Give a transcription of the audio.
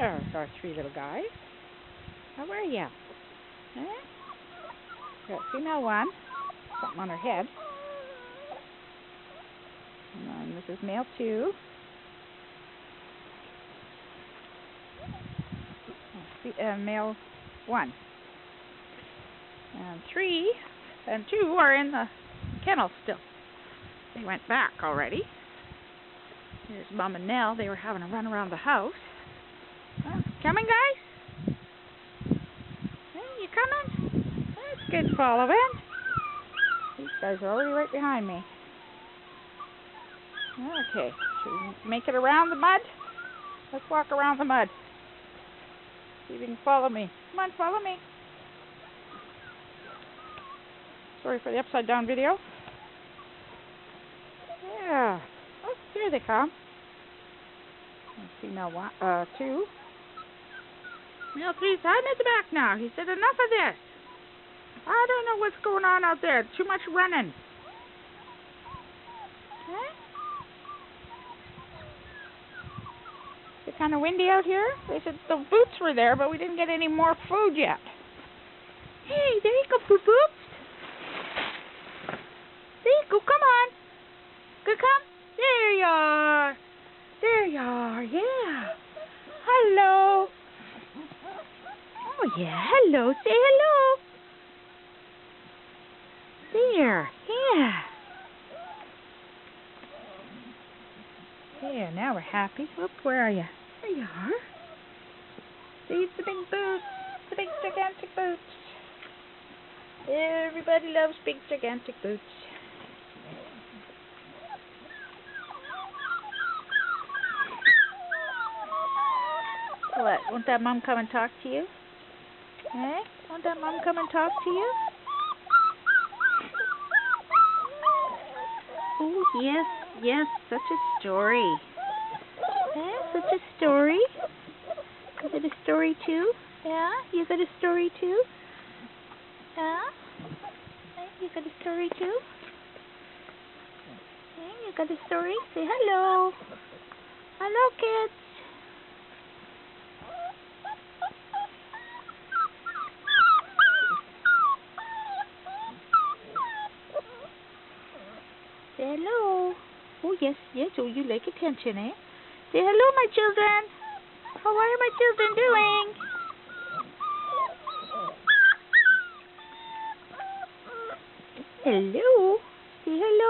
There's our three little guys. How are ya? Eh? Got female one, something on her head. And then this is male two. Male one. And three and two are in the kennel still. They went back already. Here's Mom and Nell. They were having a run around the house. Coming, guys? Hey, you coming? That's good following. These guys are already right behind me. Okay, should we make it around the mud? Let's walk around the mud. See if you can follow me. Come on, follow me. Sorry for the upside down video. Yeah. Oh, here they come. Female one, two. Male three's hiding at the back now. He said, enough of this. I don't know what's going on out there. Too much running. Okay. It's kind of windy out here. They said the boots were there, but we didn't get any more food yet. Hey, there you go, Boop Boops. There you go, come on. Good, come. There you are. There you are, yeah. Hello. Oh, yeah, hello. Say hello. There, yeah. There, now we're happy. Whoop, where are you? There you are. See the big boots. The big gigantic boots. Everybody loves big gigantic boots. What? Won't that Mom come and talk to you? Eh? Won't that Mom come and talk to you? Oh, yes, yes, such a story. Eh? Such a story? You got a story too? Yeah? You got a story too? Yeah? You got a story too? Eh? You got a story? Say hello. Hello, kids. Say hello. Oh, yes, yes. Oh, you like attention, eh? Say hello, my children. How are my children doing? Hello. Say hello.